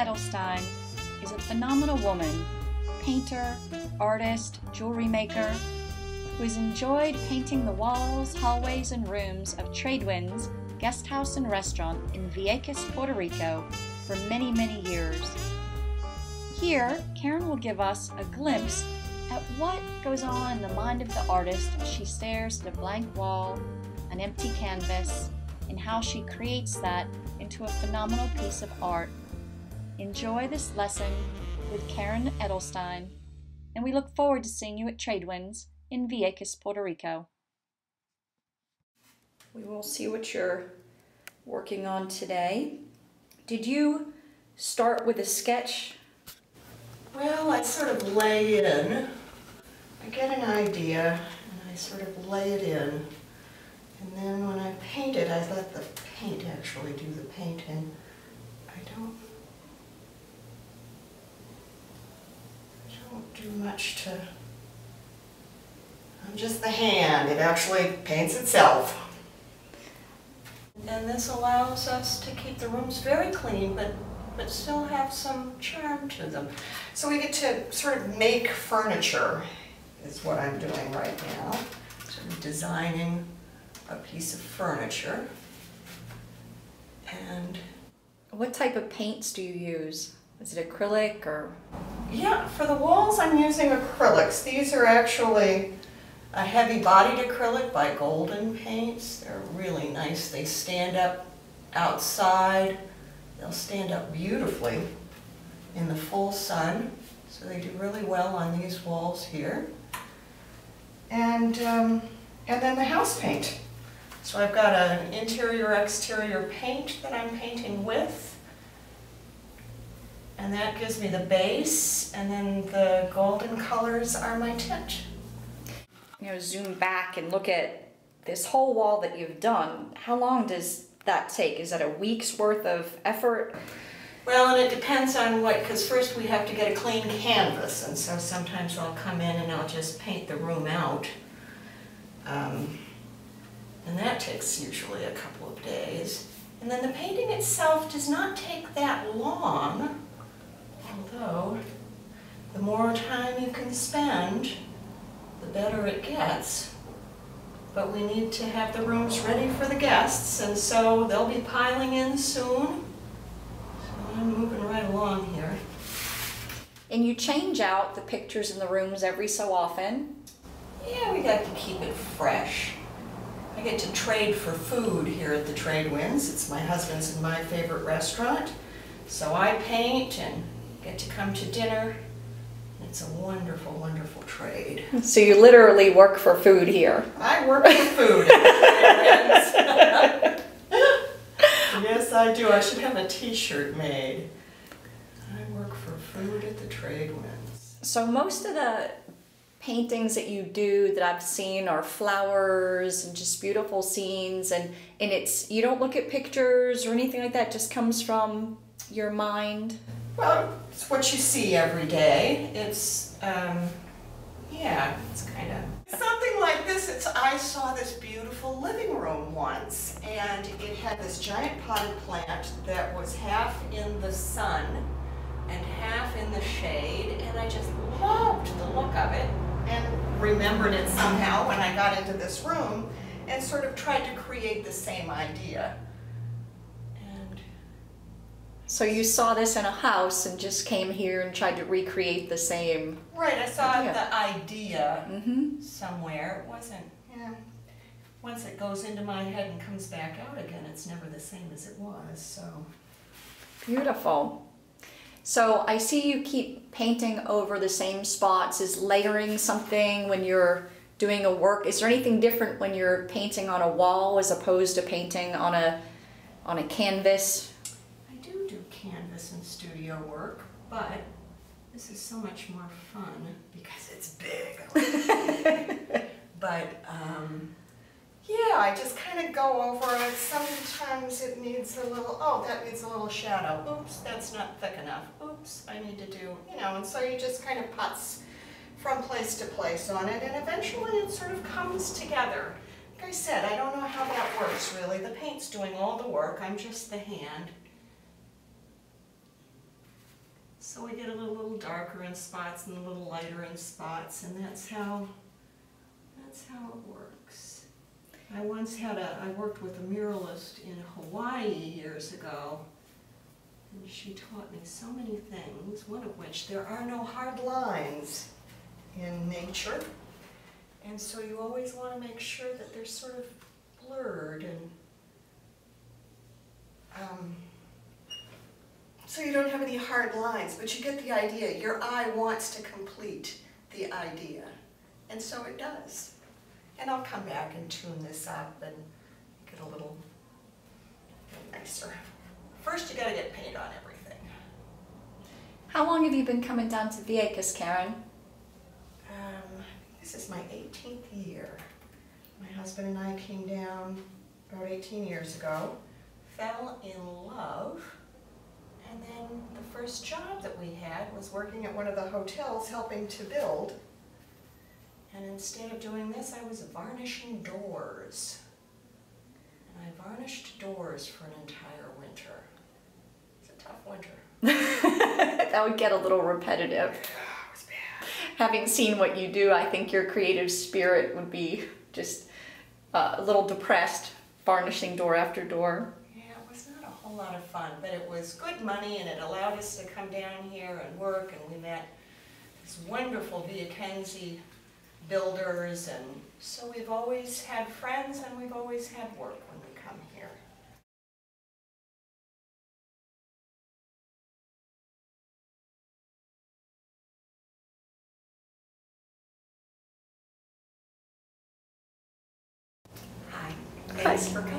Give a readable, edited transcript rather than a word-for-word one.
Edelstein is a phenomenal woman, painter, artist, jewelry maker, who has enjoyed painting the walls, hallways, and rooms of Tradewinds Guest House and Restaurant in Vieques, Puerto Rico for many, many years. Here, Karen will give us a glimpse at what goes on in the mind of the artist as she stares at a blank wall, an empty canvas, and how she creates that into a phenomenal piece of art. Enjoy this lesson with Karen Edelstein, and we look forward to seeing you at Tradewinds in Vieques, Puerto Rico. We will see what you're working on today. Did you start with a sketch? Well, I sort of lay in. I get an idea and I sort of lay it in. And then when I paint it, I let the paint actually do the painting. I don't do much to, I'm just the hand. It actually paints itself. And this allows us to keep the rooms very clean, but still have some charm to them. So we get to sort of make furniture, is what I'm doing right now. Sort of designing a piece of furniture. And what type of paints do you use? Is it acrylic or? Yeah, for the walls I'm using acrylics. These are actually a heavy-bodied acrylic by Golden Paints. They're really nice. They stand up outside. They'll stand up beautifully in the full sun. So they do really well on these walls here. And then the house paint. So I've got an interior-exterior paint that I'm painting with. And that gives me the base, and then the golden colors are my tint. You know, zoom back and look at this whole wall that you've done. How long does that take? Is that a week's worth of effort? Well, and it depends on what, because first we have to get a clean canvas, and so sometimes I'll come in and I'll just paint the room out. And that takes usually a couple of days. And then the painting itself does not take that long, although the more time you can spend, the better it gets. But we need to have the rooms ready for the guests, and so they'll be piling in soon. So I'm moving right along here. And you change out the pictures in the rooms every so often? Yeah, we got to keep it fresh. I get to trade for food here at the Tradewinds. It's my husband's and my favorite restaurant. So I paint and get to come to dinner. It's a wonderful, wonderful trade. So you literally work for food here? I work for food at the Tradewinds. Yes, I do. I should have a t-shirt made. I work for food at the Tradewinds. So most of the paintings that you do that I've seen are flowers and just beautiful scenes, and it's, you don't look at pictures or anything like that, it just comes from your mind? Well, it's what you see every day. It's, yeah, it's kind of something like this. I saw this beautiful living room once, and it had this giant potted plant that was half in the sun and half in the shade, and I just loved the look of it and remembered it somehow when I got into this room and sort of tried to create the same idea. So you saw this in a house and just came here and tried to recreate the same. Right, I saw the idea somewhere. It wasn't, once it goes into my head and comes back out again, it's never the same as it was, so. Beautiful. So I see you keep painting over the same spots. Is layering something when you're doing a work? Is there anything different when you're painting on a wall as opposed to painting on a canvas? Canvas and studio work, but this is so much more fun because it's big. But yeah, I just kind of go over it. Sometimes it needs a little, oh, that needs a little shadow. Oops, that's not thick enough. Oops, I need to do, you know, and so you just kind of putz from place to place on it, and eventually it sort of comes together. Like I said, I don't know how that works really. The paint's doing all the work, I'm just the hand. So we get a little darker in spots and a little lighter in spots, and that's how it works. I worked with a muralist in Hawaii years ago, and she taught me so many things, one of which there are no hard lines in nature. And so you always want to make sure that they're sort of blurred, and so you don't have any hard lines, but you get the idea. Your eye wants to complete the idea, and so it does. And I'll come back and tune this up and make it a little nicer. First, you got to get paint on everything. How long have you been coming down to Vieques, Karen? This is my 18th year. My husband and I came down about 18 years ago, fell in love, and then the first job that we had was working at one of the hotels helping to build. And instead of doing this, I was varnishing doors. And I varnished doors for an entire winter. It's a tough winter. That would get a little repetitive. It was bad. Having seen what you do, I think your creative spirit would be just a little depressed, varnishing door after door. Yeah, it was not a whole lot of fun, but it was good money, and it allowed us to come down here and work, and we met this wonderful Vieques builders, and so we've always had friends and we've always had work when we come here. Hi, thanks for coming.